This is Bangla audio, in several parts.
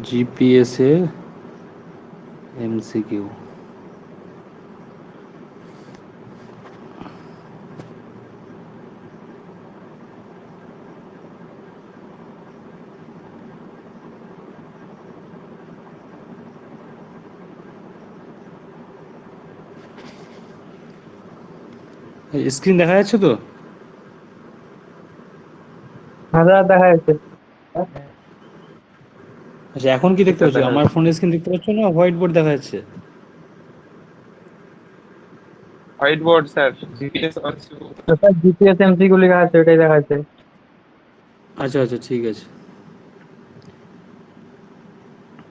জিপিএস এর এমসিকিউ। স্ক্রিন দেখা যাচ্ছে তো? হাজার দেখা যাচ্ছে। আচ্ছা, এখন কি দেখতে এটা পাচ্ছ? দেখা আমার যাচ্ছে। ফোনের স্ক্রিন দেখতে পাচ্ছ না হোয়াইট বোর্ড দেখা যাচ্ছে? White board sir, GPS sir GPS MCQ লেখা আছে, ওটাই দেখা যাচ্ছে। আচ্ছা আচ্ছা, ঠিক আছে।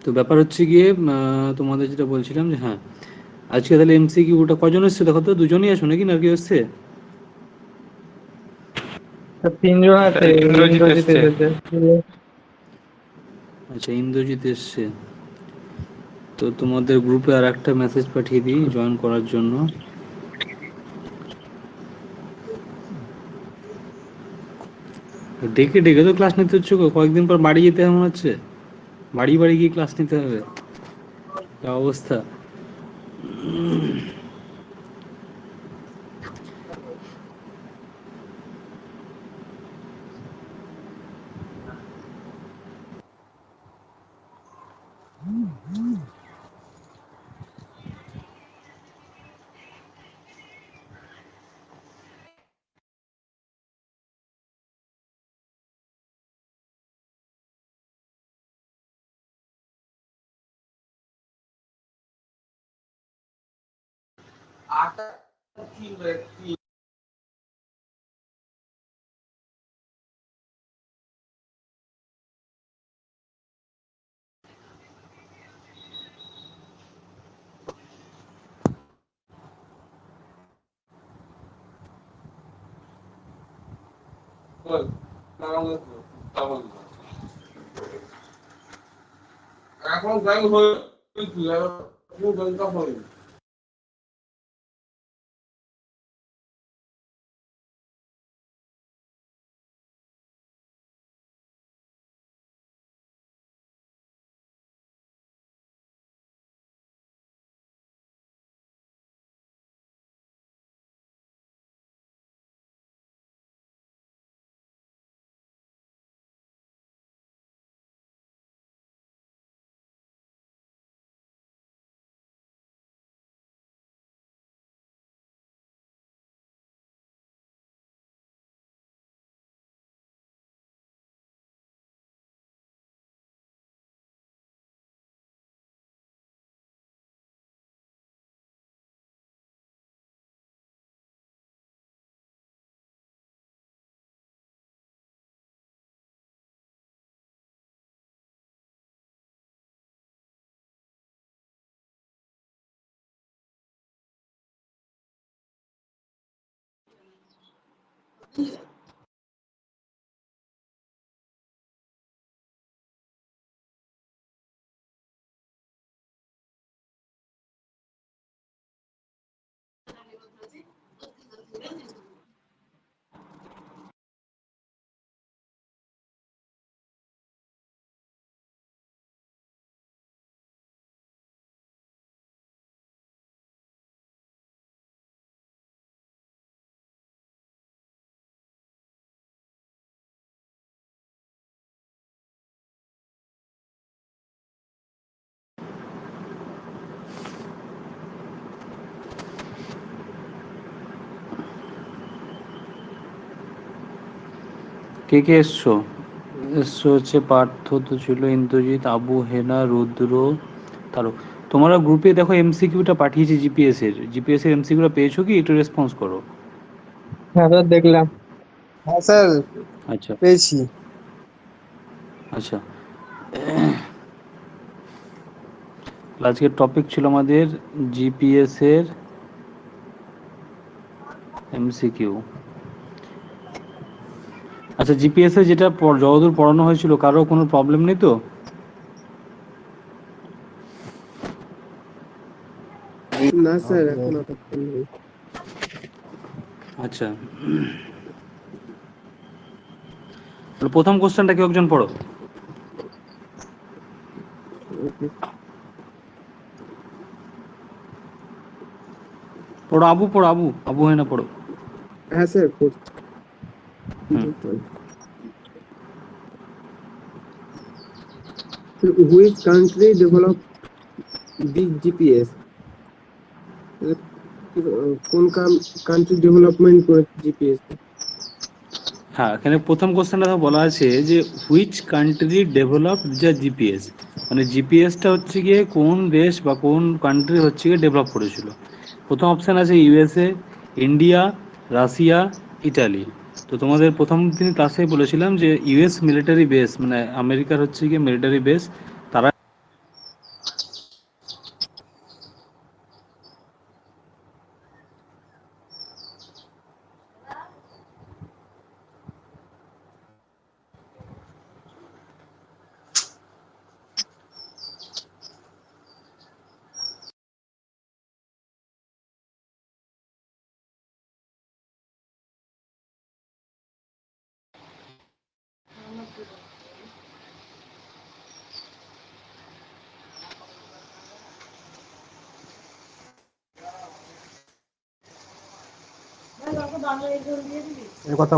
তো ব্যাপার হচ্ছে গিয়ে তোমাদের যেটা বলছিলাম যে হ্যাঁ, আজকে তাহলে এমসিকিউটা কজন এসছে দেখো তো? দুজনই আছো নাকি, না কেউ এসছে? স্যার তিনজন আছে, স্যার ইন্দ্রজিৎ ইন্দ্রজিৎ এসছে। এসেছে। আচ্ছা, ইন্দ্রজিৎ এসছে। তো তোমাদের গ্রুপে আর একটা মেসেজ পাঠিয়ে দিই জয়েন করার জন্য। ডেকে ডেকে তো ক্লাস নিতে হচ্ছে গো, কয়েকদিন পর বাড়ি যেতে হবে মনে হচ্ছে। বাড়ি বাড়ি গিয়ে ক্লাস নিতে হবে, যা অবস্থা। এখন যাই হয়ে কে কে এসছো? এসছো হচ্ছে পার্থ তো ছিল, ইন্দ্রজিৎ, আবু, হেনা, রুদ্র, তারক। তোমরা গ্রুপে দেখো এমসিকিউটা পাঠিয়েছি জিপিএস এর এমসিকিউটা পেয়েছো কি? একটু রেসপন্স করো। হ্যাঁ স্যার দেখলাম। হ্যাঁ স্যার, আচ্ছা পেয়েছি। আচ্ছা। আজকের টপিক ছিল আমাদের জিপিএস এর এমসিকিউ। আচ্ছা, জিপিএস এ যেটা যতদূর পড়ানো হয়েছিল কারো কোনো প্রবলেম নেই তো? না স্যার, এখন আপাতত নেই। আচ্ছা, প্রথম কোশ্চেনটা কেউ একজন পড়ো। ওকে পড়ো আবু, পড়ো আবু, আবু হয় না পড়ো। হ্যাঁ স্যার করছি হুম। Which country develop big GPS কোন কান্ট্রি ডেভেলপমেন্ট করেছে জিপিএস হ্যাঁ, এখানে প্রথম কোশ্চেনটা বলা আছে যে which country develop the GPS, মানে জিপিএসটা হচ্ছে গিয়ে কোন দেশ বা কোন কান্ট্রি হচ্ছে গিয়ে ডেভেলপ করেছিল। প্রথম অপশান আছে ইউএসএ, ইন্ডিয়া, রাশিয়া, ইটালি। তো তোমাদের প্রথম দিন ক্লাসে বলেছিলাম যে ইউএস মিলিটারি বেস, মানে আমেরিকার হচ্ছে গিয়ে মিলিটারি বেস, তারা এই কথা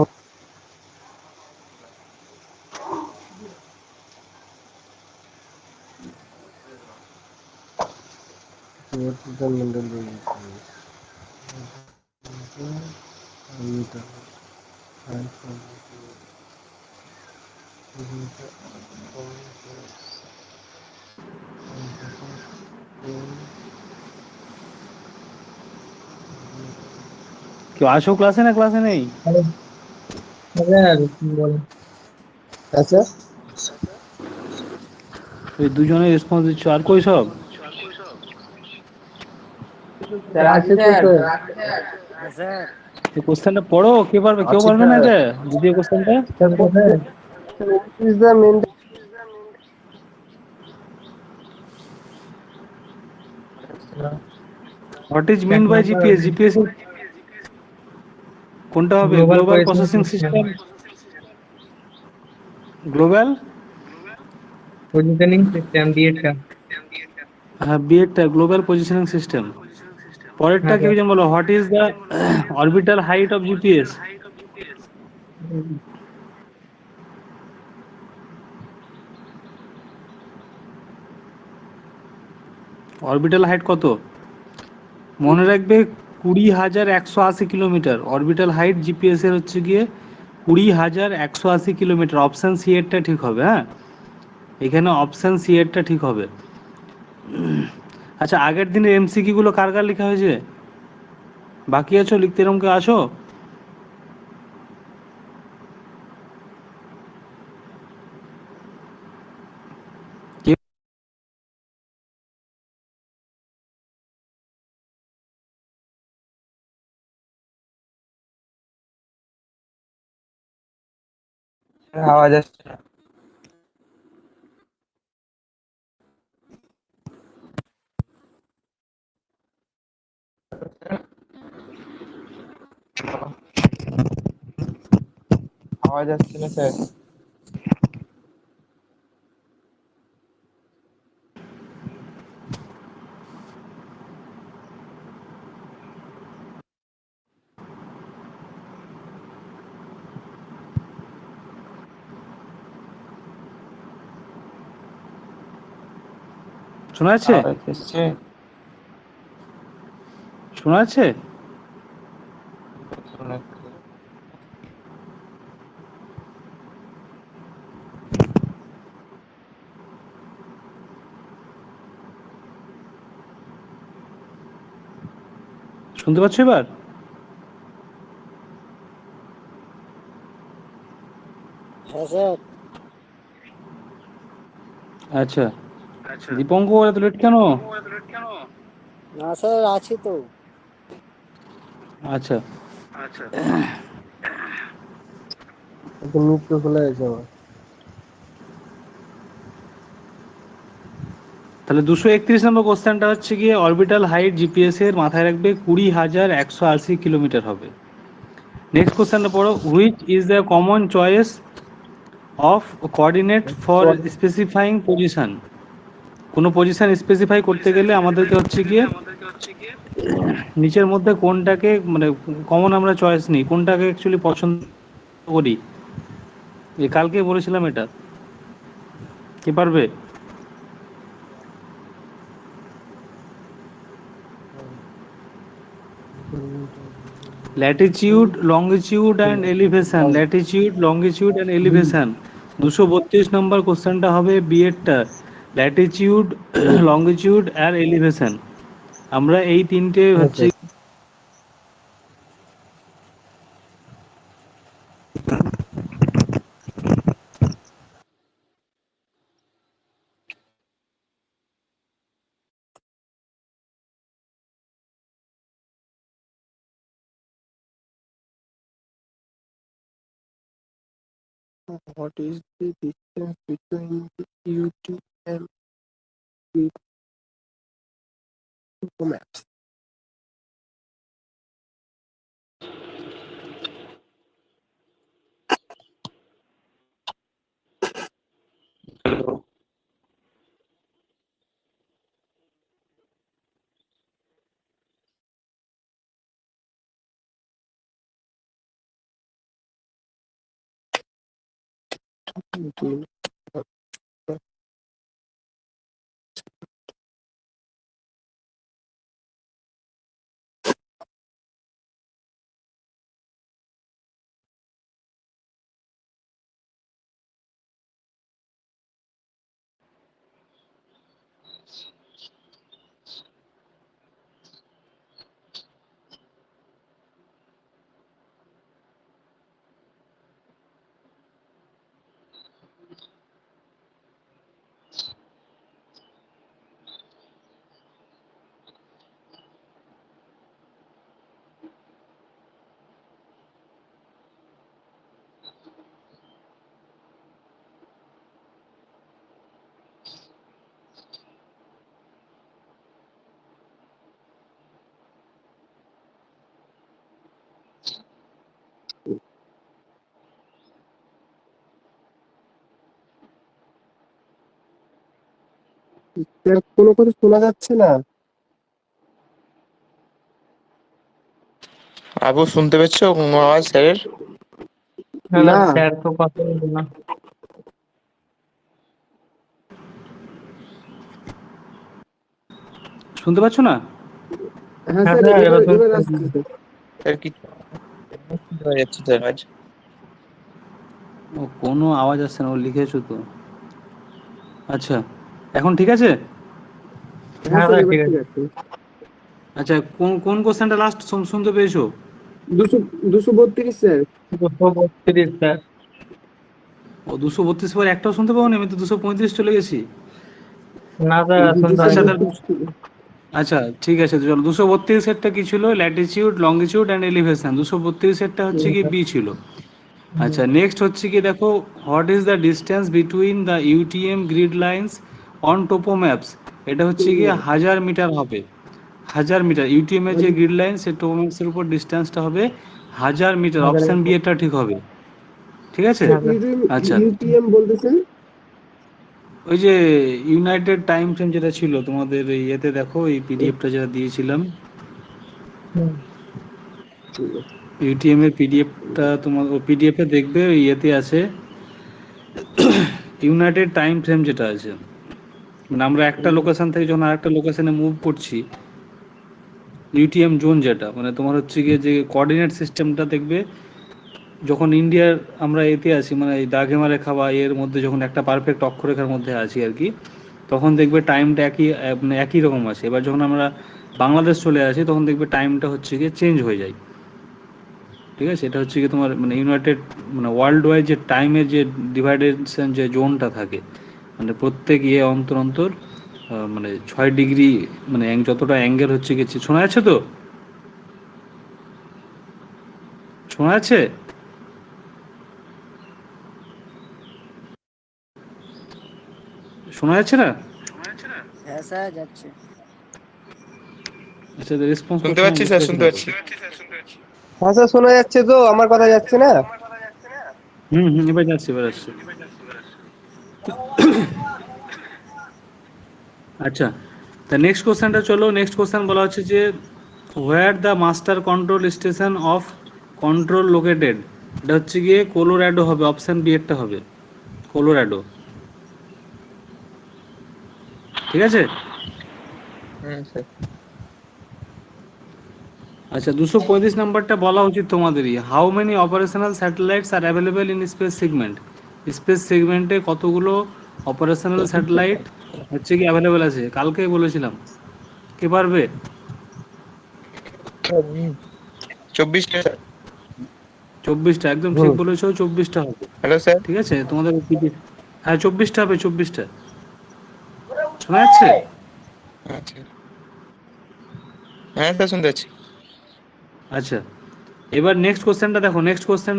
কেউ আসো ক্লাসে, না ক্লাসে নেই? বলেন। আচ্ছা ওই দুজনে রেসপন্স দিচ্ছ, আর কই সব? আছে তো স্যার। এই কোশ্চেনটা পড়ো, কে পারবে? কেউ পারবে না এটা, দ্বিতীয় কোশ্চেনটা? স্যার বলেন। Is the main what is mean by GPS? GPS কোনটা হবে? Global global processing system, global, positioning system বিএডটা। হ্যাঁ বিএডটা গ্লোবাল পজিশনিং সিস্টেম। পরেরটা হ্যাঁ কি যেন বলো, what is the orbital height of GPS? Orbital height কত? মনে রাখবে 20,180 কিলোমিটার অরবিটাল হাইট জিপিএস এর হচ্ছে গিয়ে 20,180 কিলোমিটার। অপশান সি এরটা ঠিক হবে। হ্যাঁ, এখানে অপশান সি এরটা ঠিক হবে। আচ্ছা, আগের দিনের এমসিকিউ গুলো কার কার লেখা হয়েছে? বাকি আছো লিখতে? এরকম কেউ আসো? আওয়াজ আসছে না। আওয়াজ আসছে না স্যার। শোনা যাচ্ছে? আওয়াজ আসছে। শোনা যাচ্ছে? শুনতে পাচ্ছ এবার? হ্যাঁ স্যার। আচ্ছা, দীপঙ্ক এত লেট কেন? না স্যার আছি তো। আচ্ছা, মৃত্যু হলে গেছে আমার তাহলে 231 নম্বর কোশ্চেনটা হচ্ছে গিয়ে অরবিটাল হাইট জিপিএস এর মাথায় রাখবে 20,180 কিলোমিটার হবে। নেক্সট কোশ্চেনটা পড়ো, which is the common choice of coordinate for specifying position? কোনো পজিশন স্পেসিফাই করতে গেলে আমাদেরকে হচ্ছে গিয়ে নিচের মধ্যে কোনটাকে মানে কমন আমরা চয়েস নিই, কোনটাকে অ্যাকচুয়ালি পছন্দ করি। এই কালকে বলেছিলাম এটা, কে পারবে? Latitude, longitude and elevation, Latitude, longitude and elevation. 232 নম্বর কোশ্চেনটা হবে বিএডটা, ল্যাটিটিউড, লঙ্গিটিউড আর এলিভেশন। আমরা এই তিনটে হচ্ছে What is the distance between the UTM with Google Maps? Sir কোনো কথা শোনা যাচ্ছে না। আবু শুনতে পেয়েছো কোনো আওয়াজ স্যারের? না না স্যার তো কথা বলবে না। শুনতে পাচ্ছ না? হ্যাঁ হ্যাঁ স্যার, স্যার এবার এবার তো এবার আসছে স্যার। স্যার কিছু হয়ে যাচ্ছে স্যার আজ। ও কোনো আওয়াজ আসছে না, ও লিখেছো তো। আচ্ছা, এখন ঠিক আছে? হ্যাঁ হ্যাঁ স্যার, স্যার এবার ঠিক ঠিক আছে। আছে। আচ্ছা, কোন কোন কোশ্চেনটা লাস্ট শুনতে পেয়েছো? 232 স্যার। 232 স্যার। ও 232 পর একটাও শুনতে পাওনি? আমি তো 235 চলে গেছি। না স্যার শুনতে আচ্ছা হয়নি। তাহলে আচ্ছা ঠিক আছে, চলো 232 এরটা কি ছিল? Latitude, longitude and elevation. 232 এরটা হচ্ছে কি বি ছিল। আচ্ছা, নেক্সট হচ্ছে কি দেখো, what is the distance between the UTM grid lines on topo maps. এটা হচ্ছে কি 1000 মিটার হবে। 1000 মিটার ইউটিএম এর যে গ্রিড লাইন, সে টোপো ম্যাপসের উপর ডিস্টেন্সটা হবে 1000 মিটার। অপশন বি এটা ঠিক হবে। ঠিক আছে। আচ্ছা, ইউটিএম বলতেছেন? ওই যে ইউনাইটেড টাইম ফ্রেম যেটা ছিল তোমাদের এই ইয়েতে, দেখো এই পিডিএফটা যেটা দিয়েছিলাম, ইউটিএম এর পিডিএফটা তোমার পিডিএফে দেখবে ওই ইয়েতে আছে ইউনাইটেড টাইম ফ্রেম যেটা আছে। মানে আমরা একটা লোকেশন থেকে যখন আরেকটা লোকেশনে মুভ করছি, ইউটিএম জোন যেটা মানে তোমার হচ্ছে গিয়ে যে কোঅর্ডিনেট সিস্টেমটা দেখবে, যখন ইন্ডিয়ার আমরা এতে আছি মানে এই দাঘেমা রেখা বা এর মধ্যে যখন একটা পারফেক্ট অক্ষরেখার মধ্যে আছি আর কি, তখন দেখবে টাইমটা মানে একই রকম আছে। এবার যখন আমরা বাংলাদেশ চলে আসি তখন দেখবে টাইমটা হচ্ছে গিয়ে চেঞ্জ হয়ে যায়। ঠিক আছে, এটা হচ্ছে কি তোমার মানে ইউনাইটেড মানে ওয়ার্ল্ড ওয়াইড যে টাইমের যে ডিভাইডেশন যে জোনটা থাকে, মানে প্রত্যেক ইয়ে অন্তর অন্তর মানে 6 ডিগ্রি, মানে যতটা অ্যাঙ্গেল হচ্ছে গেছে। শোনা যাচ্ছে তো? শোনা যাচ্ছে? শোনা যাচ্ছে না? হ্যাঁ স্যার যাচ্ছে। আচ্ছা, রেসপন্স শুনতে করছো না, পাচ্ছি বুঝতে স্যার, পারছি শুনতে না তো। পাচ্ছি। হ্যাঁ স্যার, শোনা যাচ্ছে তো, আমার কথা যাচ্ছে না? হুম হুম, এবার যাচ্ছে, এবার আসছে। আচ্ছা, তা নেক্সট কোশ্চেনটা চলো। নেক্সট কোশ্চেন বলা হচ্ছে যে where the master control station of control located. এটা হচ্ছে গিয়ে কোলোরাডো হবে, অপশন বি একটা হবে, কোলোরাডো। ঠিক আছে। স্যার। আচ্ছা, 235 নাম্বারটা বলা উচিত তোমাদেরই। How many operational satellites are available in space segment. Space সেগমেন্টে কতগুলো অপারেশনাল স্যাটেলাইট হচ্ছে কি অ্যাভেলেবেল আছে? কালকেই বলেছিলাম। কে পারবে? 24টা স্যার। 24টা, একদম ঠিক বলেছো, 24টা হবে। Hello sir. ঠিক আছে, তোমাদের হ্যাঁ 24টা হবে, 24টা। শোনা যাচ্ছে? আচ্ছা, হ্যাঁ স্যার শুনতে পাচ্ছি। আচ্ছা, এবার নেক্সট কোশ্চেনটা দেখো। Next question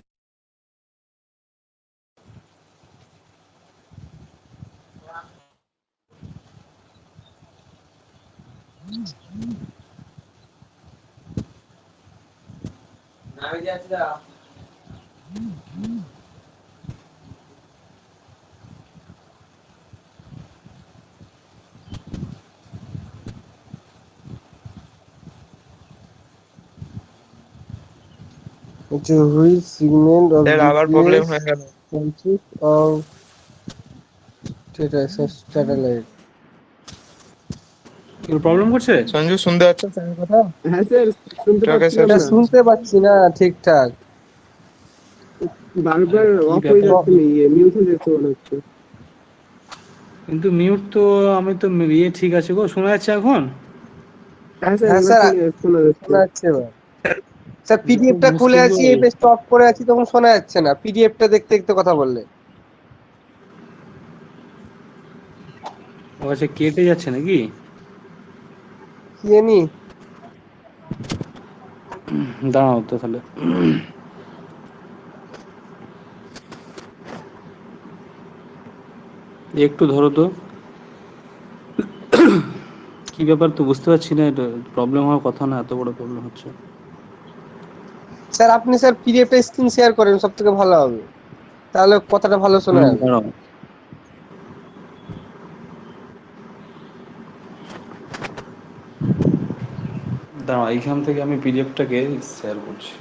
which segment of sir আবার প্রবলেম GPS হয়ে গেল। consists of satellite? কি প্রবলেম করছে? সঞ্জু শুনতে পাচ্ছেন স্যারের কথা? হ্যাঁ স্যার, শুনতে তোকে পাচ্ছিলাম স্যার না, শুনতে পাচ্ছি না ঠিকঠাক। বারবার কি অফ হয়ে ব্যাপার? যাচ্ছে, মিউট হয়ে যাচ্ছে মনে হচ্ছে। কিন্তু মিউট তো, আমি তো ইয়ে ঠিক আছে গো, শোনা যাচ্ছে এখন? হ্যাঁ স্যার, হ্যাঁ এবার স্যার, শোনা যাচ্ছে। শোনা যাচ্ছে এবার। স্যার খুব পিডিএফটা খুলে মুশকিল গো। আছি, এই পেজটা অফ করে আছি, তখন শোনা যাচ্ছে না। পিডিএফটা দেখতে দেখতে কথা বললে। ও আচ্ছা, কেটে যাচ্ছে নাকি? কি জানি। দাঁড়াও তো তাহলে। একটু ধরো তো, কি ব্যাপার তো বুঝতে পারছি না। এটা প্রবলেম হওয়ার কথা না, এত বড় প্রবলেম হচ্ছে। স্যার আপনি স্যার পিডিএফটা স্ক্রিন শেয়ার করেন, সব থেকে ভালো হবে, তাহলে কথাটা ভালো শোনা যাবে। দাঁড়াও দাঁড়াও, এইখান থেকে আমি পিডিএফটাকে শেয়ার করছি।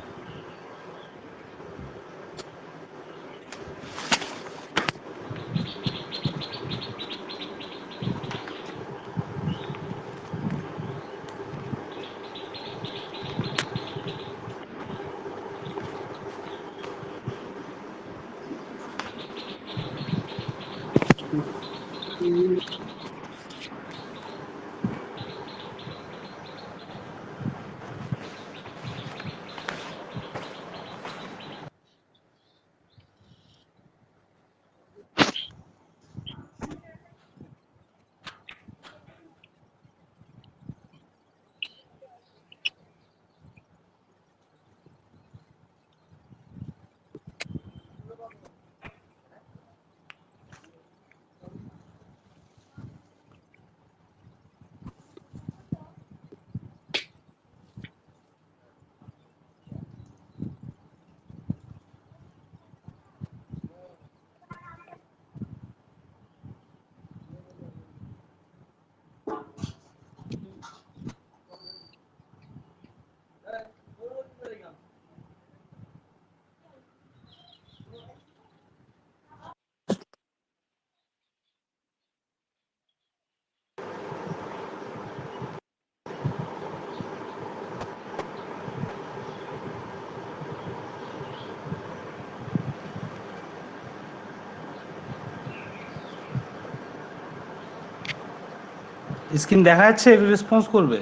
স্ক্রিন দেখা যাচ্ছে? একটু রেসপন্স করবে।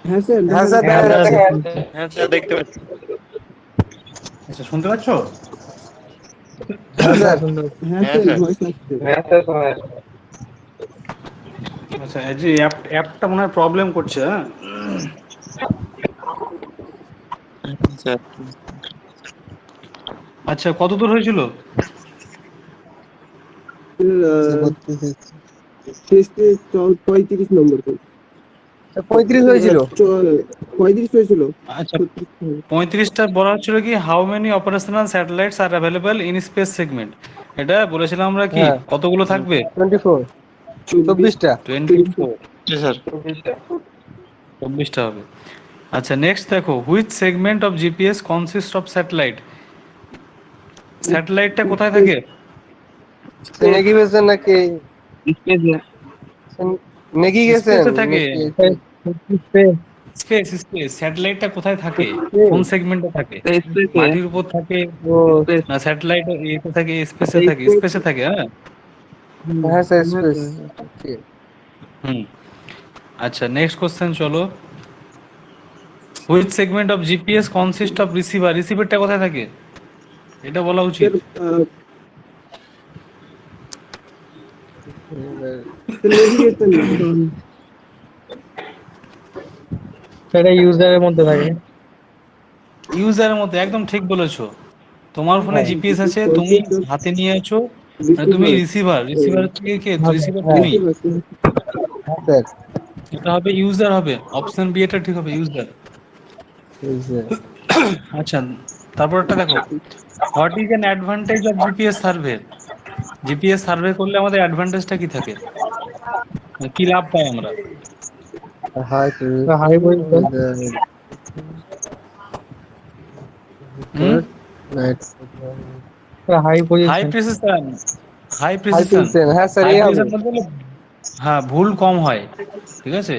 হ্যাঁ স্যার, হ্যাঁ স্যার, হ্যাঁ দেখা স্যার, যাচ্ছে। হ্যাঁ স্যার দেখতে পাচ্ছি। আচ্ছা, শুনতে পাচ্ছ? হ্যাঁ স্যার। শুনতে পাচ্ছি। হ্যাঁ হ্যাঁ স্যার, স্যার। ভয়েস আসছে। আচ্ছা, এই যে অ্যাপটা মনে হয় প্রবলেম করছে। হ্যাঁ স্যার আচ্ছা, কত দূর হয়েছিল? টেস্টে 35 নম্বর তো। 35 হয়েছিল। 35 হয়েছিল। আচ্ছা, 36 হবে। 35টা বলা হচ্ছিল কি, how many operational satellites R available in space segment. এটা বলেছিলাম আমরা কি হ্যাঁ, কতগুলো থাকবে? 24। 24টা 24 স্যার 24টা হবে। আচ্ছা নেক্সট দেখো, which segment of GPS consist of satellite. স্যাটেলাইটটা কোথায় থাকে? নেগিভেশন নাকি স্পেসে নেগিগেশন স্পেসে থাকে। নাকি স্পেস স্পেস স্যাটেলাইটটা কোথায় থাকে? কোন সেগমেন্টে থাকে? স্পেসে মাটির উপর থাকে ও স্পেস না স্যাটেলাইট এতে থাকে, স্পেসে থাকে? স্পেসে থাকে, হ্যাঁ। হ্যাঁ স্যার স্পেস হুম। আচ্ছা নেক্সট কোশ্চেন চলো, which segment of GPS consist of receiver. রিসিভারটা কোথায় থাকে এটা বলা উচিত। নেভিগেশন সেটা ইউজারের মধ্যে থাকে। ইউজারের মধ্যে, একদম ঠিক বলেছো। তোমার ফোনে জিপিএস আছে, তুমি হাতে নিয়ে আছো, মানে তুমি রিসিভার। রিসিভার থেকে কে? রিসিভার হ্যাঁ তুমি। হ্যাঁ স্যার এটা হবে ইউজার, হবে অপশন বি, এটা ঠিক হবে ইউজার। আচ্ছা তারপরটা দেখো, what is an advantage of GPS survey. GPS survey করলে আমাদের অ্যাডভান্টেজটা কি থাকে, মানে কি লাভ পাই আমরা? High high position hmm, high high position precision. High high precision. Precision হ্যাঁ স্যার হাই এই হবে প্রিসিশন বলতে হলে, হ্যাঁ, ভুল কম হয়, ঠিক আছে,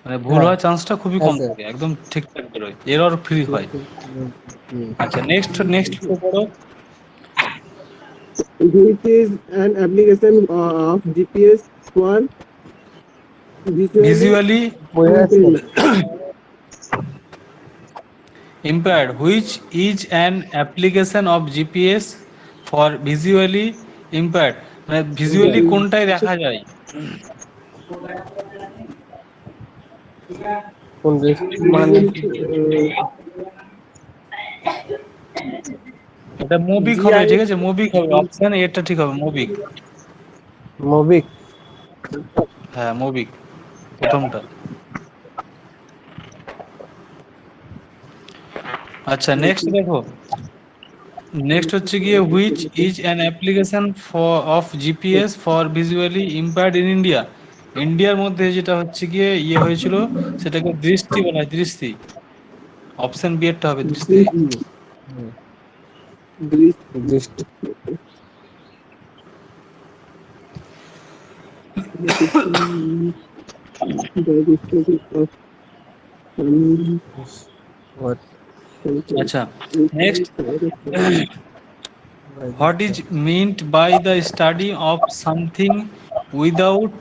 মানে ভুল হ্যাঁ হওয়ার চান্সটা খুবই হ্যাঁ কম স্যার থাকে, একদম ঠিকঠাক বেরোয়, এরর ফ্রি হয়। আচ্ছা নেক্সট নেক্সট পড়ো। which is an application of GPS for visually visually impaired. impaired, which is an application of GPS for visually impaired, মানে ভিজুয়ালি কোনটাই দেখা যায়? কোন মানে এটা মোবিক হবে, ঠিক আছে, মোবিক হবে, অপশন এটা ঠিক হবে, মোবিক। মোবিক হ্যাঁ মোবিক প্রথমটা। আচ্ছা নেক্সট দেখো, নেক্সট হচ্ছে গিয়ে which is an application for of GPS for visually impaired in India. ইন্ডিয়ার মধ্যে যেটা হচ্ছে গিয়ে ইয়ে হয়েছিল, সেটাকে দৃষ্টি বলা হয়, দৃষ্টি। অপশন বি এরটা হবে, দৃষ্টি। দৃষ্টি what আচ্ছা next, what is meant by the study of something without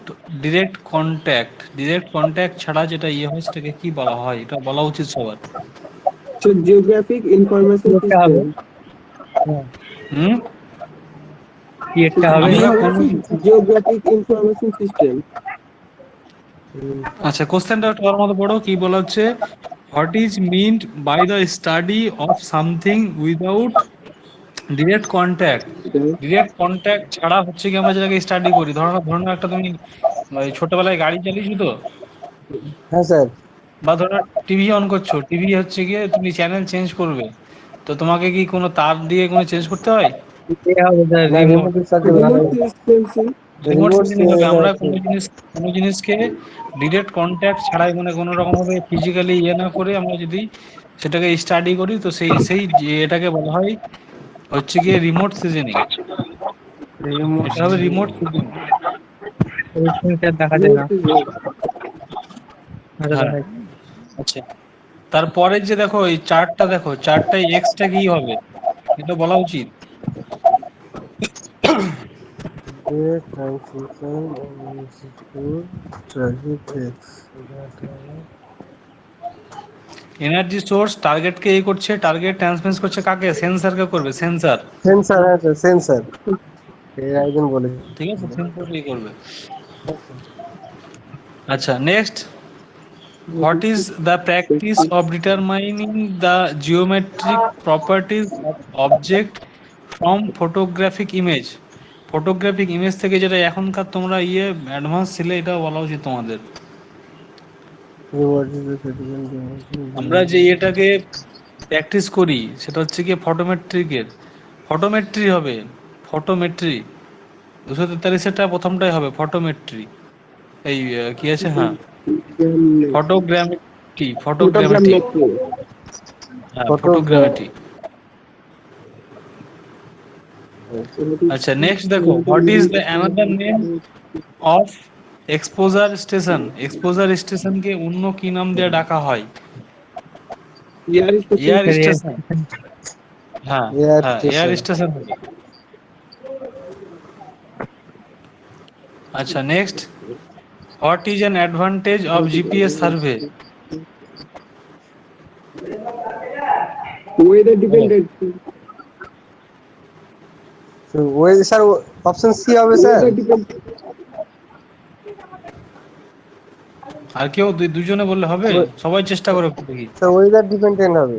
direct contact. Direct contact ছাড়া যেটা ইয়ে হয় সেটাকে কি বলা হয়, এটা বলা উচিত সবার। So geographic information একটা হবে system. হুম, কি একটা হবে আমরা কোনো Geographic information system. আচ্ছা কোশ্চেনটা তোমার মতো পড়ো, কি বলা হচ্ছে, what is meant by the study of something without direct contact. Direct contact ছাড়া হচ্ছে কি আমরা যেটাকে স্টাডি করি, ধরো না একটা তুমি ওই ছোটবেলায় গাড়ি চালিয়েছো তো, হ্যাঁ স্যার বা ধরো টিভি অন করছো, টিভি হচ্ছে গিয়ে তুমি চ্যানেল চেঞ্জ করবে, তো তোমাকে কি কোনো তার দিয়ে কোনো চেঞ্জ করতে হয়? এ হবে স্যার না রিমোট। রিমোটের সাথে Remote sensing. Remote remote sensing হবে। আমরা কোনো জিনিসকে ডিরেক্ট কন্ট্যাক্ট ছাড়াই, মানে কোনো রকম ভাবে ফিজিক্যালি ইয়ে না করে আমরা যদি সেটাকে স্টাডি করি, তো সেই সেই এটাকে বলা হয় হচ্ছে গিয়ে রিমোট সিজনিং। রিমোট এটা হবে রিমোট সিজনিং। স্যার দেখা যায় না। আচ্ছা হ্যাঁ দেখাই। আচ্ছা, তারপরে যে দেখো এই চার্টটা, দেখো চার্টটাই এক্সটা কি হবে এটা বলা উচিত। এনার্জি সোর্স টার্গেটকে এই করছে, টার্গেট ট্রান্সমিট করছে কাকে? সেন্সরকে করবে, সেন্সর, সেন্সর হ্যাঁ স্যার সেন্সর এর একজন বলেছে ঠিক আছে, সেন্সরই করবে। আচ্ছা next, what is the practice of determining the geometric properties of object from photographic image। Photographic image থেকে যেটা এখনকার তোমরা ইয়ে অ্যাডভান্স ছিলে, এটা বলা উচিত তোমাদের। আমরা যে এটাকে প্র্যাকটিস করি সেটা হচ্ছে কি ফটোমেট্রিকের, ফটোমেট্রি হবে, ফটোমেট্রি 243 সেটা প্রথমটাই হবে ফটোমেট্রি। এই কি আছে, হ্যাঁ, ফটোগ্রামেট্রি, ফটোগ্রাম ফটোগ্রামেট্রি, মেট্রি। হ্যাঁ, Photograph. ফটোগ্রামেট্রি। আচ্ছা, নেক্সট দেখো, what is the another name of exposure station? Exposure স্টেশনকে অন্য কি নাম দিয়ে ডাকা হয়? Air station. Air Sir, yes. Station. হ্যাঁ, Air হ্যাঁ, এয়ার station. স্টেশন হবে। আচ্ছা, next, what is an advantage of GPS survey? Weather dependent. So, sir, option C হবে স্যার। Weather dependent. আর কেউ দুজনে বললে হবে? সবাই চেষ্টা করে একটু দেখি। স্যার ওয়েদার ডিপেন্ডেন্ট হবে।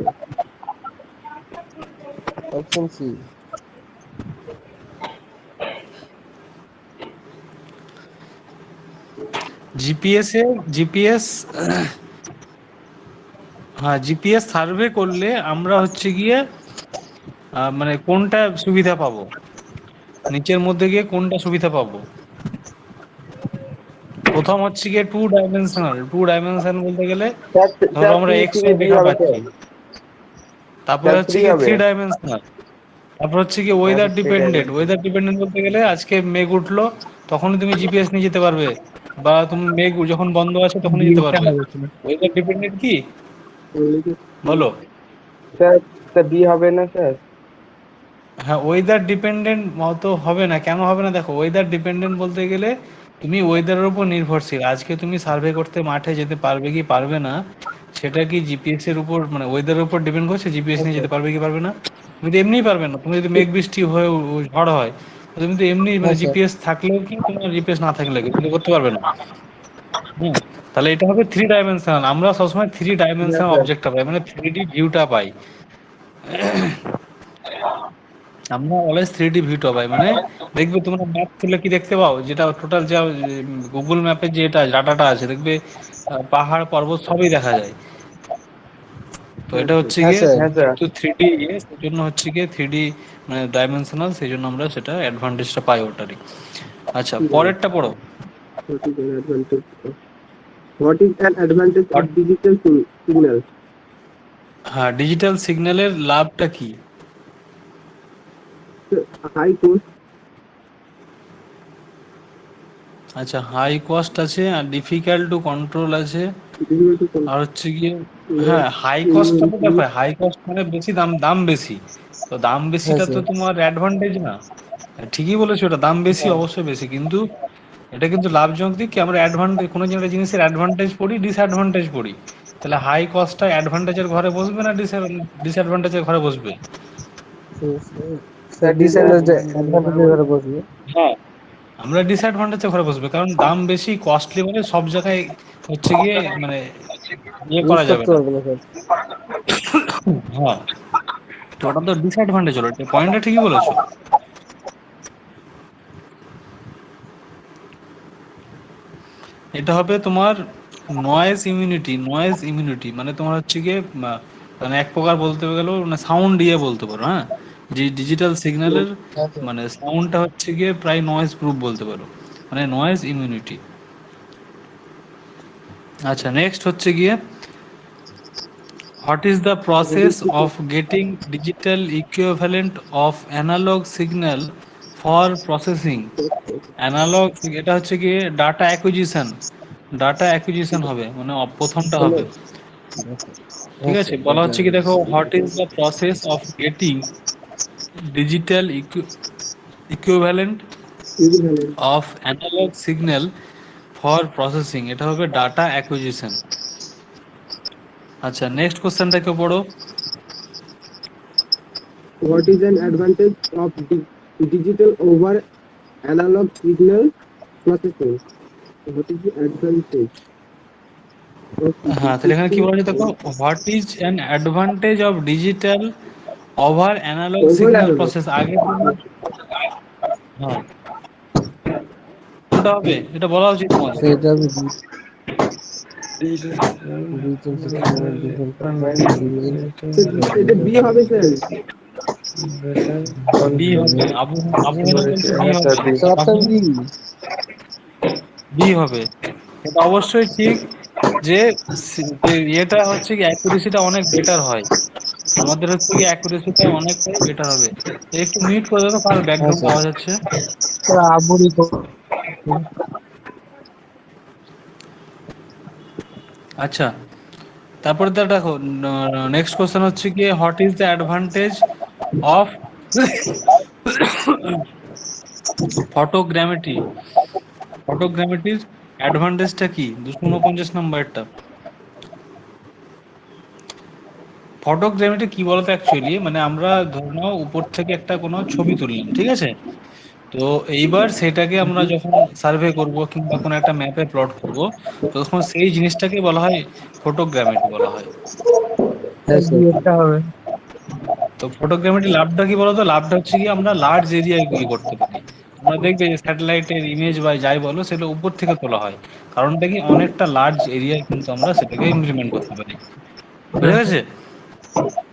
Option C. জিপিএস, হ্যাঁ, জিপিএস সার্ভে করলে আমরা হচ্ছে গিয়ে মানে কোনটা সুবিধা পাবো, নিচের মধ্যে গিয়ে কোনটা সুবিধা পাবো? প্রথম হচ্ছে গিয়ে টু ডাইমেনশনাল বলতে গেলে ধরো আমরা এক্স ওয়াই দেখা পাচ্ছি। তারপরে হচ্ছে গিয়ে থ্রি ডাইমেনশনাল। তারপর হচ্ছে গিয়ে ওয়েদার ডিপেন্ডেন্ট বলতে গেলে আজকে মেঘ উঠলো তখনই তুমি জিপিএস নিয়ে যেতে পারবে, বা তুমি মেঘ যখন বন্ধ আছে তখনই যেতে বিটা পারবে। হবে কিনা? ওয়েদার ডিপেন্ডেন্ট কি বলো? স্যার বি হবে না স্যার? হ্যাঁ, ওয়েদার ডিপেন্ডেন্ট মতো হবে না। কেন হবে না? দেখো, ওয়েদার ডিপেন্ডেন্ট বলতে গেলে তুমি ওয়েদারের উপর নির্ভরশীল। আজকে তুমি সার্ভে করতে মাঠে যেতে পারবে কি পারবে না, সেটা কি জিপিএস এর উপর, মানে ওয়েদারের উপর ডিপেন্ড করছে জিপিএস নিয়ে যেতে পারবে কি পারবে না? তুমি তো এমনিই পারবে না। তুমি যদি মেঘ বৃষ্টি হয়ে ঝড় হয়, তুমি তো এমনি, মানে জিপিএস থাকলেও কি তোমার জিপিএস না থাকলে কি তুমি করতে পারবে না। হুম, তাহলে এটা হবে থ্রি ডাইমেনশনাল। আমরা সবসময় থ্রি ডাইমেনশনাল অবজেক্টটা পাই, মানে 3D ভিউটা পাই। আমরা অলওয়েজ 3D ভিউটা পাই, মানে দেখবে তোমরা ম্যাপ খুললে কি দেখতে পাও, যেটা টোটাল যা গুগল ম্যাপে যে এটা ডাটাটা আছে, দেখবে পাহাড় পর্বত সবই দেখা যায়। তো এটা হচ্ছে হ্যাঁ গিয়ে স্যার। যেহেতু 3D সেজন্য হচ্ছে গিয়ে 3D মানে ডাইমেনশনাল, সেই জন্য আমরা সেটা অ্যাডভান্টেজটা পাই ওটারই। আচ্ছা, পরেরটা পড়ো। What is an advantage of digital signal? হ্যাঁ, ডিজিটাল সিগন্যালের লাভটা কি? High cost. আচ্ছা, হাই কস্ট আছে, আর ডিফিকাল্ট টু কন্ট্রোল আছে, Difficult to control. আর হচ্ছে গিয়ে, হ্যাঁ, হাই কস্ট দেখো, হাই কস্ট মানে বেশি দাম, দাম বেশি। তো দাম বেশিটা তো তোমার অ্যাডভান্টেজ না। ঠিকই বলেছো, ওটা দাম বেশি, অবশ্যই বেশি, কিন্তু এটা কিন্তু লাভজনক দিক কি, আমরা অ্যাডভান্টেজ কোনো একটা জিনিসের অ্যাডভান্টেজ পড়ি, ডিসঅ্যাডভান্টেজ পড়ি। তাহলে হাই কস্টটা অ্যাডভান্টেজের ঘরে বসবে না ডিসঅ্যাডভান্টেজের ঘরে বসবে? স্যার ডিসঅ্যাডভান্টেজের ঘরে বসবে। হ্যাঁ, আমরা ডিসঅ্যাডভান্টেজের ঘরে বসবে, কারণ দাম বেশি, কস্টলি, মানে সব জায়গায় হচ্ছে গিয়ে মানে ইয়ে ইউজ করা যাবে করতে না। পারবে না স্যার। হ্যাঁ, তো ওটা তো ডিসঅ্যাডভান্টেজ হলো, পয়েন্টটা ঠিকই বলেছো। এটা হবে তোমার নয়েজ ইমিউনিটি, মানে তোমার হচ্ছে গিয়ে মানে এক প্রকার বলতে গেলেও মানে সাউন্ড দিয়ে বলতে পারো। হ্যাঁ, যে ডিজিটাল সিগন্যালের মানে সাউন্ডটা হচ্ছে গিয়ে প্রায় নয়েজ প্রুফ বলতে পারো, মানে নয়েজ ইমিউনিটি। আচ্ছা, নেক্সট হচ্ছে গিয়ে, what is the process of getting digital equivalent of analog signal for processing? Analog, এটা হচ্ছে কি ডাটা অ্যাকুইজিশন হবে, মানে প্রথমটা হবে। ঠিক আছে, বলা হচ্ছে কি, দেখো, what is the process of getting digital equivalent of analog signal for processing? এটা হবে ডাটা অ্যাকুইজিশন। আচ্ছা, নেক্সট কোশ্চেনটা কেউ পড়ো। What is an advantage of digital over analog signal processing? What is the advantage? হ্যাঁ, তাহলে এখানে কি বলা হয়েছে দেখো, what is an advantage of digital over analog signal process. আগে হ্যাঁ, কোনটা হবে এটা বলা উচিত তোমাদের। এটা হবে এটা বি হবে স্যার। বি হবে, বলছে বি হবে, অপশন বি। বি হবে। এটা অবশ্যই ঠিক যে যে এটা হচ্ছে কি অ্যাকুরেসিটা অনেক বেটার হয়, আমাদের হচ্ছে কি অ্যাকুরেসিটা অনেকটাই বেটার হবে। একটু মিউট করে দাও তো, কার হ্যাঁ ব্যাকগ্রাউন্ড স্যার। আওয়াজ হচ্ছে। স্যার আবুরি আচ্ছা, তারপরে তো দেখো নেক্সট কোশ্চেন হচ্ছে কি what is the advantage of photogrammetry, ফটোগ্রামেট্রির অ্যাডভান্টেজটা কি? 249 নাম্বারটা। ফটোগ্রামেট্রি কি বলতো অ্যাকচুয়ালি, মানে আমরা ধরে নাও উপর থেকে একটা কোনো ছবি তুললাম, ঠিক আছে? তো এইবার সেটাকে আমরা যখন সার্ভে করব কিংবা কোনো একটা ম্যাপে প্লট করব, তখন সেই জিনিসটাকে বলা হয় ফটোগ্রামেট্রি বলা হয়। স্যার বিয়েটা হবে। তো ফটোগ্রামেট্রি লাভটা কি বলতো, লাভটা হচ্ছে কি আমরা লার্জ এরিয়ায় ইয়ে করতে পারি। আমরা দেখবে যে স্যাটেলাইটের ইমেজ বা যাই বলো সেটা উপর থেকে তোলা হয়, কারণটা কি অনেকটা লার্জ এরিয়ায় কিন্তু আমরা সেটাকে ইমপ্লিমেন্ট করতে পারি, বুঝা গেছে?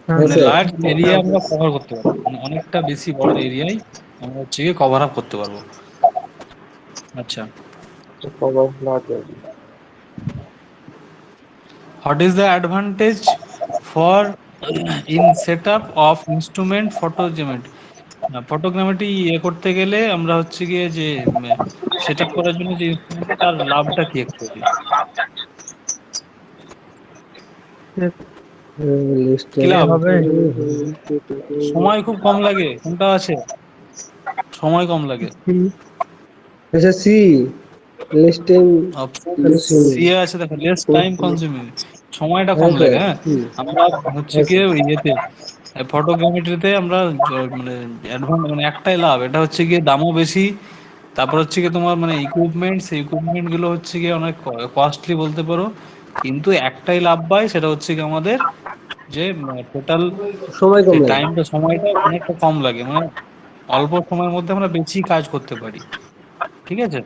হ্যাঁ মানে স্যার। লার্জ এরিয়া আমরা কভার করতে পারবো, মানে অনেকটা বেশি বড় এরিয়ায় আমরা হচ্ছে গিয়ে কভার আপ করতে পারবো। আচ্ছা, cover large area. What is the advantage for in setup of instrument photogrammetry? Photogrammetry ইয়ে করতে গেলে আমরা হচ্ছে গিয়ে যে সেটআপ করার জন্য যে ইনস্ট্রুমেন্টটা, তার লাভটা কি অ্যাকচুয়ালি? কি এ লাভ? হবে সময় খুব কম লাগে, কোনটা আছে? সময় কম লাগে। আচ্ছা সি লিস্টিং অপশন কনজিউমিং। সি আছে, দেখো লেস টাইম কনজিউমিং, সময়টা কম হ্যাঁ লাগে। স্যার হ্যাঁ, আমরা হচ্ছে হ্যাঁ গিয়ে স্যার ইয়েতে ফটোগ্রামেট্রিতে আমরা মানে অ্যাডভান্স মানে একটাই লাভ, এটা হচ্ছে গিয়ে দামও বেশি। তারপর হচ্ছে গিয়ে তোমার মানে ইকুইপমেন্ট, সেই ইকুইপমেন্ট গুলো হচ্ছে গিয়ে অনেক কস্টলি বলতে পারো। কিন্তু একটাই লাভ পাই, সেটা হচ্ছে কি আমাদের যে টোটাল সময় যে কম লাগে। টাইমটা, সময়টা অনেকটা কম লাগে, মানে অল্প সময়ের মধ্যে আমরা বেশি কাজ করতে পারি, ঠিক আছে?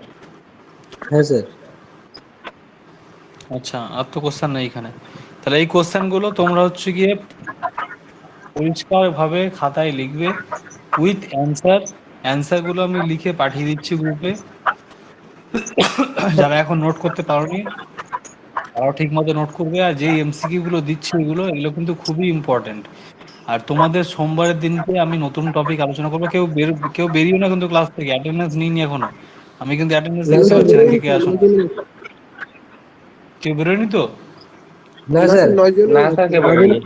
হ্যাঁ স্যার আচ্ছা, আর তো কোশ্চেন নেই এখানে। তাহলে এই কোশ্চেন গুলো তোমরা হচ্ছে গিয়ে পরিষ্কার ভাবে খাতায় লিখবে উইথ অ্যান্সার। অ্যান্সার গুলো আমি লিখে পাঠিয়ে দিচ্ছি গ্রুপে, যারা এখন নোট করতে পারোনি তারাও ঠিক মতো নোট করবে। আর যেই এমসিকিউ গুলো দিচ্ছি এগুলো এগুলো কিন্তু খুবই ইম্পর্টেন্ট। আর তোমাদের সোমবারের দিনকে আমি নতুন টপিক আলোচনা করবো। কেউ বেরিও না কিন্তু ক্লাস থেকে, অ্যাটেন্ডেন্স নিইনি এখনো। আমি কিন্তু অ্যাটেন্ডেন্স না দেখতে স্যার পাচ্ছি না কে কে আসো না। অনেকজন কেউ বেরোয়নি তো? না স্যার 9 জন কে আমাদের বলেনি।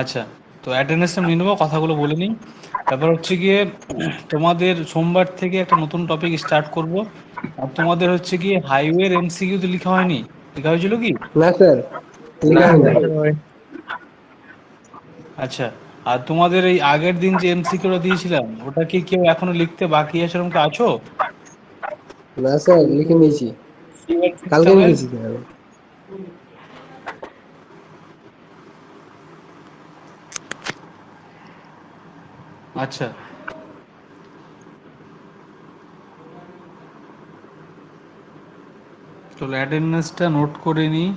আচ্ছা, তো অ্যাটেন্ডেন্সটা নিয়ে নেবো, কথাগুলো বলে নিই। তারপর হচ্ছে গিয়ে তোমাদের সোমবার থেকে একটা নতুন টপিক স্টার্ট করব। আর তোমাদের হচ্ছে গিয়ে হাইওয়ের এমসিকিউ তো লেখা হয়নি, লেখা হয়েছিল কি? না স্যার না লিখা হয়নি। আচ্ছা, আর তোমাদের এই আগের দিন যে এমসিকিউটা দিয়েছিলাম ওটা কি কেউ এখনো লিখতে বাকি আছে, এরকম কি আছো? না স্যার লিখে নিয়েছি, কালকে সিস্টেমের। লিখেছি স্যার আমি। আচ্ছা, চলো অ্যাটেন্ডেন্সটা নোট করে নিই।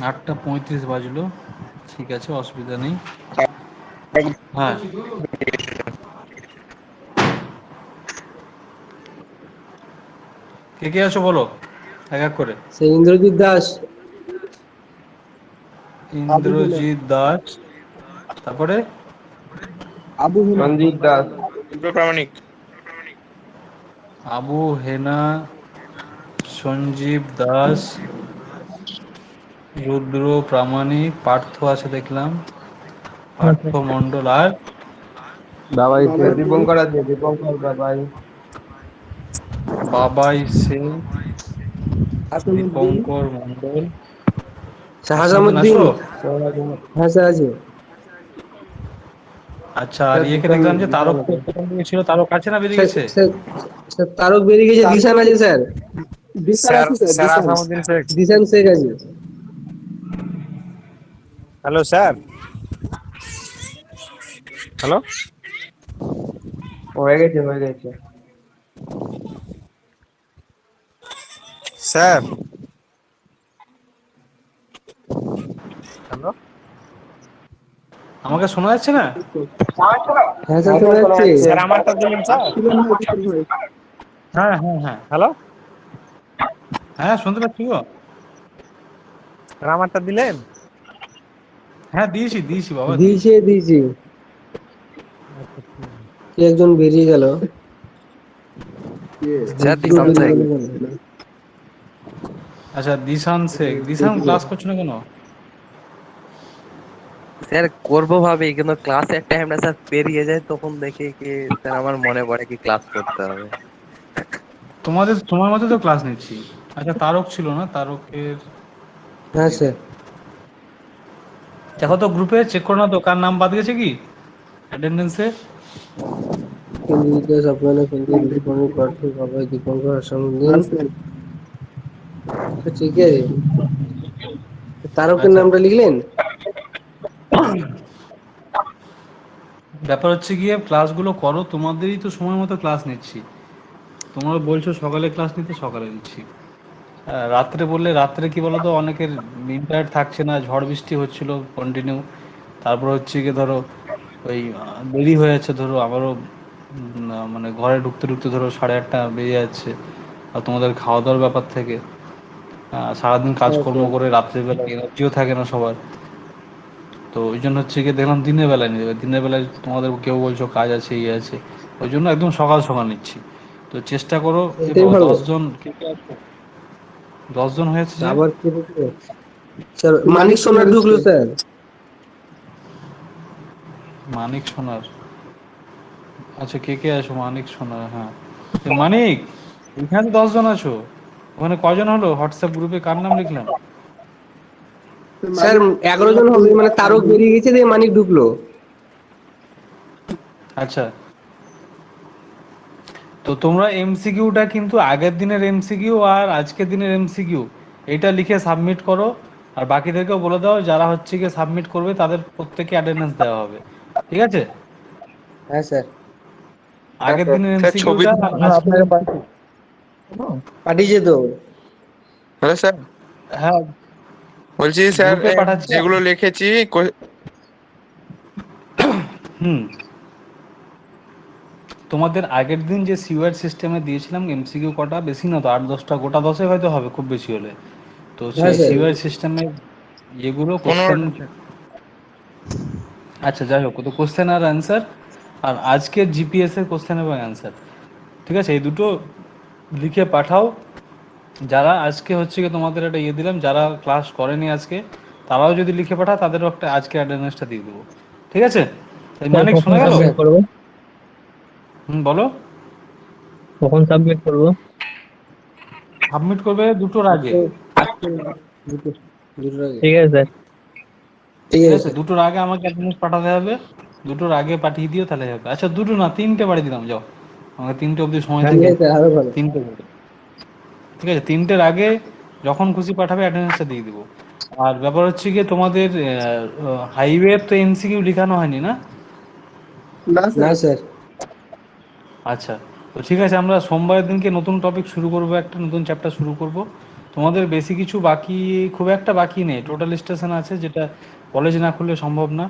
8:35 বাজলো, ঠিক আছে, অসুবিধা নেই। হ্যাঁ, কে কে আছো বলো এক এক করে। সে ইন্দ্রজিৎ দাস, আবু হেনা, ইন্দ্রজিৎ দাস, তারপরে আবু হেনা, সঞ্জিত দাস, প্রামাণিক। আবু হেনা, সঞ্জীব দাস, রুদ্র প্রামাণিক, পার্থ আছে দেখলাম, পার্থ মন্ডল, আর বাবাই সে বাবাই শেখ, দীপঙ্কর আছে, দীপঙ্কর বাবাই। বাবাই সে, হাসানুদ্দিন, দীপঙ্কর মন্ডল, হাসানুদ্দিন হাসানুদ্দিন। আসো। সৌরভ কুমার। হ্যাঁ স্যার আছে। আচ্ছা, আর স্যার ইয়েকে দিশান, দেখলাম যে দিশান তারক আছে। প্রথম দিকে ছিল, তারক আছে না বেরিয়ে স্যার গেছে? স্যার স্যার তারক বেরিয়ে গেছে, দিশান আছে স্যার, দিশান স্যার আছে স্যার, স্যার দিশান, আসামউদ্দিন শেখ। দিশান শেখ আছে। হ্যালো স্যার, হ্যালো, হয়ে গেছে হয়ে গেছে স্যার। হ্যালো, আমাকে আমাকে শোনা যাচ্ছে না? হ্যাঁ স্যার শোনা যাচ্ছে। স্যার আমারটা দিলেন স্যার? ছিলেন না অফিসের ভয়েস। হ্যাঁ হ্যাঁ হ্যাঁ, হ্যালো হ্যাঁ শুনতে পাচ্ছি গো। স্যার আমারটা দিলেন? হ্যাঁ দিয়েছি দিয়েছি বাবা, দিয়েছি। কে একজন বেরিয়ে গেল। স্যার পুরো দিশান বেরিয়ে শেখ। গেল কেন? আচ্ছা দিশান শেখ, দিশান ক্লাস করছো না কেন? স্যার করবো ভাবি কিন্তু ক্লাসের টাইমটা স্যার পেরিয়ে যায়, তখন দেখি কি স্যার আমার মনে পড়ে কি ক্লাস করতে হবে। তোমার মধ্যে তো ক্লাস নিচ্ছি। আচ্ছা তারক ছিল না, তারকের হ্যাঁ স্যার। দেখো তো গ্রুপে চেক করো না তো কার নাম বাদ গেছে কি অ্যাটেন্ডেন্সে। কেন্দ্রীয় আপনারা কেন্দ্রীয় দীপঙ্কর পার্থ বাবা দীপঙ্কর আসামুদ্দিন। ঠিক আছে, তারকের আচ্ছা নামটা লিখলেন? ব্যাপার হচ্ছে গিয়ে ক্লাসগুলো করো, তোমাদেরই তো সময় মতো ক্লাস নিচ্ছি। তোমরা বলছো সকালে ক্লাস নিতে, সকালে নিচ্ছি। রাত্রে বললে রাত্রে কি বলো তো, অনেকের ইন্টারনেট থাকছে না, ঝড় বৃষ্টি হচ্ছিল কন্টিনিউ। তারপর হচ্ছে গিয়ে ধরো ওই দেরি হয়ে যাচ্ছে, ধরো আমারও মানে ঘরে ঢুকতে ঢুকতে ধরো 8:30 বেজে যাচ্ছে। আর তোমাদের খাওয়া দাওয়ার ব্যাপার থেকে সারাদিন কাজকর্ম করে রাত্রেবেলা এনার্জিও থাকে না সবার। তো ওই জন্য হচ্ছে গিয়ে দেখলাম দিনের বেলায় নিয়ে যাবে, দিনের বেলায় তোমাদের কেউ বলছো কাজ আছে ইয়ে আছে, ওই জন্য একদম সকাল সকাল নিচ্ছি। তো চেষ্টা করো যে এটাই ভালো। 10 জন, 10 জন হয়েছে যে। আবার কে ঢুকলো? স্যার মানিক সোনার ঢুকলো স্যার। মানিক সোনার, আচ্ছা কে কে আছো? মানিক সোনার, হ্যাঁ মানিক, এখানে তো 10 জন আছো, ওখানে কজন হলো? হোয়াটসঅ্যাপ গ্রুপে কার নাম লিখলাম? স্যার 11 জন হবে, মানে তারক বেরিয়ে গেছে দিয়ে মানিক ঢুকলো। আচ্ছা তো তোমরা এমসিকিউটা কিন্তু আগের দিনের এমসিকিউ আর আজকের দিনের এমসিকিউ এটা লিখে সাবমিট করো। আর বাকিদেরকেও বলে দাও, যারা হচ্ছে গিয়ে সাবমিট করবে তাদের প্রত্যেককে অ্যাটেন্ডেন্স দেওয়া হবে, ঠিক আছে? হ্যাঁ স্যার। আগের দিনের স্যার ছবি এমসিকিউটা আর আজকের আপনাকে MCQ পাঠিয়েছে তো। হ্যালো স্যার, হ্যাঁ বলছি স্যার গ্রুপে পাঠাচ্ছি। যেগুলো লিখেছি হুম, তোমাদের আগের দিন যে সিওয়ার সিস্টেমে দিয়েছিলাম এমসিকিউ কটা, বেশি না তো, 8-10টা, গোটা 10 হয়তো হবে খুব বেশি হলে। তো হ্যাঁ সেই স্যার। সিওয়ার সিস্টেমে এগুলো কোশ্চেন, 15টা। আচ্ছা যাই হোক, তো কোশ্চেন আর অ্যান্সার, আর আজকের জিপিএস এর কোশ্চেন এবং অ্যান্সার, ঠিক আছে? এই দুটো লিখে পাঠাও। যারা আজকে হচ্ছে কি তোমাদের একটা ইয়ে দিলাম, যারা ক্লাস করেনি আজকে তারাও যদি লিখে পাঠায় তাদেরও একটা আজকে অ্যাটেন্ডেন্সটা দিয়ে দেবো, ঠিক আছে? তাই স্যার মানিক কখন শোনা গেল? সাবমিট করবো? বলো। কখন সাবমিট করবো? সাবমিট করবে দুটোর আগে, দুটোর আগে। ঠিক আছে স্যার। ঠিক ঠিক আছে আছে? স্যার। দুটোর আগে আমাকে অ্যাটেন্ডেন্স পাঠাতে হবে। দুটোর আগে পাঠিয়ে দিও তাহলে হবে। আচ্ছা দুটো না, 3টে পাঠিয়ে দিলাম, যাও, আমাকে 3টে অবধি সময় হ্যাঁ থেকে, ঠিক আছে স্যার, আরো ভালো। 3টে, ঠিক আছে? 3টের আগে যখন খুশি পাঠাবে অ্যাটেন্ডেন্সটা দিয়ে দিব। আর ব্যাপার হচ্ছে গিয়ে তোমাদের হাইওয়ে তো এমসিকিউ লেখানো হয়নি না? না না স্যার। স্যার। আচ্ছা তো ঠিক আছে, আমরা সোমবারের দিনকে নতুন টপিক শুরু করব, একটা নতুন চ্যাপ্টার শুরু করব। তোমাদের বেশি কিছু বাকি, খুব একটা বাকি নেই, টোটাল স্টেশন আছে যেটা কলেজ না খুললে সম্ভব না।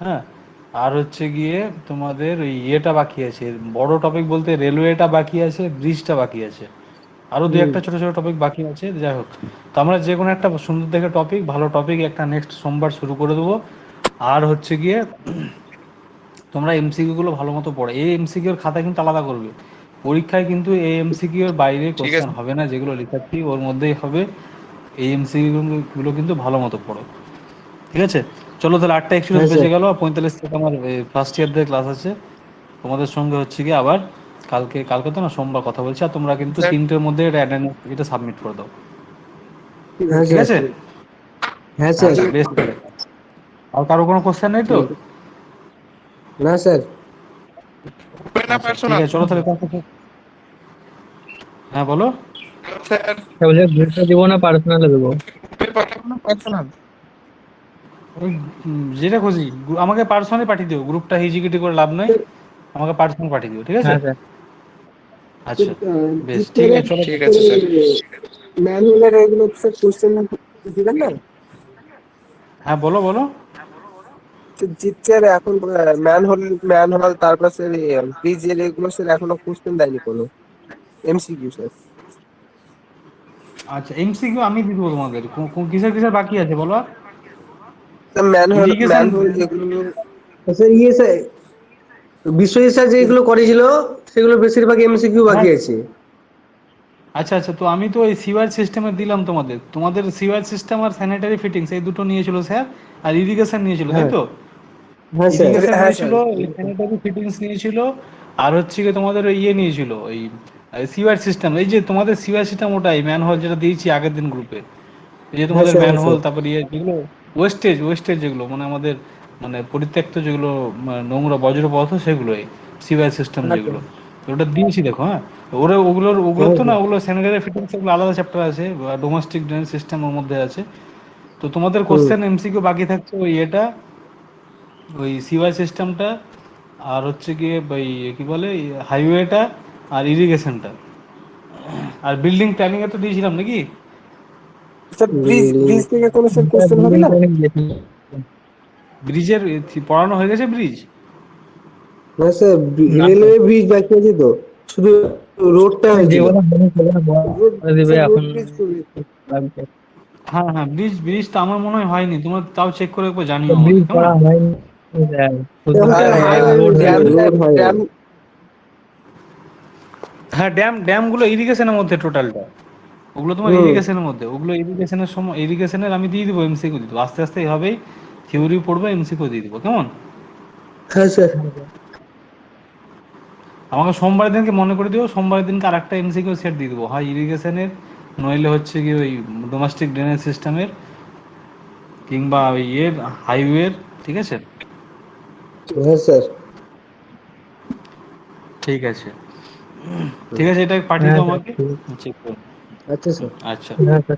হ্যাঁ, আর হচ্ছে গিয়ে তোমাদের ওই ইয়েটা বাকি আছে, বড় টপিক বলতে রেলওয়েটা বাকি আছে, ব্রিজটা বাকি আছে, আরো দুই একটা ছোট ছোট টপিক বাকি আছে। যাই হোক, তো আমরা যে কোনো একটা সুন্দর দেখে টপিক, ভালো টপিক একটা নেক্সট সোমবার শুরু করে দেবো। আর হচ্ছে গিয়ে তোমরা এমসিকিউ গুলো ভালো মতো পড়ো, এই এমসিকিউ এর খাতা কিন্তু আলাদা করবে। পরীক্ষায় কিন্তু এই এমসিকিউ এর বাইরে ঠিক কোশ্চেন আছে হবে না, যেগুলো লেখাচ্ছি ওর মধ্যেই হবে। এই এমসিকিউ গুলো কিন্তু ভালো মতো পড়ো, ঠিক আছে? চলো তাহলে 8টা 41 হ্যাঁ স্যার। বেজে গেল, 45 থেকে আমার ফার্স্ট ইয়ারদের ক্লাস আছে। তোমাদের সঙ্গে হচ্ছে কি আবার কালকে, কালকে তো না, সোমবার কথা বলছি। আর তোমরা কিন্তু স্যার। 3টের মধ্যে এটা অ্যাটেন্ডেন্স এটা সাবমিট করে দাও, হ্যাঁ ঠিক স্যার। আছে? হ্যাঁ স্যার। আচ্ছা বেশ, তাহলে আর কারো কোনো কোশ্চেন নেই তো? ঠিক। না স্যার। না আচ্ছা ঠিক পার্সোনাল আছে, চলো তাহলে হ্যাঁ বলো। স্যার, তাহলে গ্রুপে দেবো না পার্সোনালে দেবো? পাঠাবো না পার্সোনাল? ওই যেটা খুশি, আমাকে পার্সোনালি পাঠিয়ে দিও, গ্রুপটা হিজিকিটি করে লাভ নাই, আমাকে পার্সোনাল পাঠিয়ে দিও, ঠিক আছে? হ্যাঁ স্যার। আচ্ছা বেশ ঠিক আছে, চলো। ঠিক আছে স্যার। ম্যানুয়ালের এগুলো স্যার কোশ্চেন দিবেন না? হ্যাঁ বলো বলো। জিৎ স্যার এখন ম্যান হল তারপর স্যার ব্রিজের এগুলো স্যার এখনো কোশ্চেন দেয়নি কোনো এমসিকিউ স্যার। আচ্ছা এমসিকিউ আমি দিয়ে দেবো তোমাদের কিসের কিসের বাকি আছে বলো। ম্যান ইরিগেশন হল এগুলো স্যার ইয়ে স্যার বিশ্বজিৎ স্যার যেগুলো করেছিল সেগুলো বেশিরভাগ এমসিকিউ বাকি হ্যাঁ। আছে। আচ্ছা আচ্ছা, তো আমি তো ওই সিওয়ার সিস্টেমে দিলাম তোমাদের সিওয়ার সিস্টেম আর স্যানিটারি ফিটিংস এই দুটো নিয়েছিল স্যার, আর ইরিগেশন নিয়েছিল, তাই তো? হ্যাঁ স্যার। ইরিগেশন হ্যাঁ, নিয়েছিল, স্যানিটারি ফিটিংস নিয়েছিল, আর হচ্ছে কি তোমাদের ওই ইয়ে নিয়েছিল ওই সিওয়ার সিস্টেম। এই যে তোমাদের সিওয়ার সিস্টেম ওটাই ম্যানহোল যেটা দিয়েছি আগের দিন গ্রুপে, এই যে তোমাদের স্যার, হ্যাঁ ম্যানহোল স্যার। তারপর ইয়ে যেগুলো ওয়েস্টেজ যেগুলো মানে আমাদের মানে পরিত্যক্ত যেগুলো নোংরা বজ্র পদার্থ সেগুলোই সিওয়ার সিস্টেম যেগুলো, তো ওটা দিয়েছি দেখো। হ্যাঁ, ওগুলোর তো না, ওগুলো স্যানিটারি ফিটিংস এগুলো আলাদা চ্যাপ্টার আছে, ডোমেস্টিক ড্রেনেজ সিস্টেম ওর মধ্যে আছে। তো তোমাদের কোশ্চেন এমসিকিউ বাকি থাকছে ওই এটা, ওই সিওয়ার সিস্টেমটা, আর হচ্ছে গিয়ে ওই কি বলে হাইওয়েটা, আর ইরিগেশনটা, আর বিল্ডিং প্ল্যানিং এ তো দিয়েছিলাম নাকি? স্যার ব্রিজ থেকে কোনো স্যার কোশ্চেন হবে না? ব্রিজের পড়ানো হয়ে গেছে ব্রিজ? হ্যাঁ স্যার রেলওয়ে ব্রিজ বাকি আছে তো, শুধু রোডটা হয়েছিল। যেগুলো মনে করে বলে দিবে এখন। হ্যাঁ হ্যাঁ, ব্রিজটা আমার মনে হয় হয়নি, তোমরা তাও চেক করে একবার জানিও আমাকে, ব্রিজ কেমন? করা হয়নি স্যার, শুধু রোড হ্যাঁ, ড্যাম গুলো ইরিগেশনের মধ্যে টোটালটা, ওগুলো তোমার ইরিগেশনের মধ্যে, ওগুলো ইরিগেশনের সময় ইরিগেশনের আমি দিয়ে দিবো, এমসিকিউ দিয়ে দিবো, আস্তে আস্তে এইভাবেই থিওরি পড়বে, এমসিকিউ দিয়ে দিবো, কেমন? হ্যাঁ স্যার। আমাকে সোমবার দিনকে মনে করে দিও, সোমবার দিনকে আর একটা এমসিকিউ সেট দিয়ে দেবো, হয় ইরিগেশনের, নইলে হচ্ছে কি ওই ডোমেস্টিক ড্রেনেজ সিস্টেমের, কিংবা ওই ইয়ের হাইওয়ের, ঠিক আছে? হ্যাঁ স্যার। ঠিক আছে ঠিক আছে, এটা পাঠিয়ে দাও আমাকে, চেক করো। আচ্ছা স্যার। আচ্ছা। হ্যাঁ স্যার।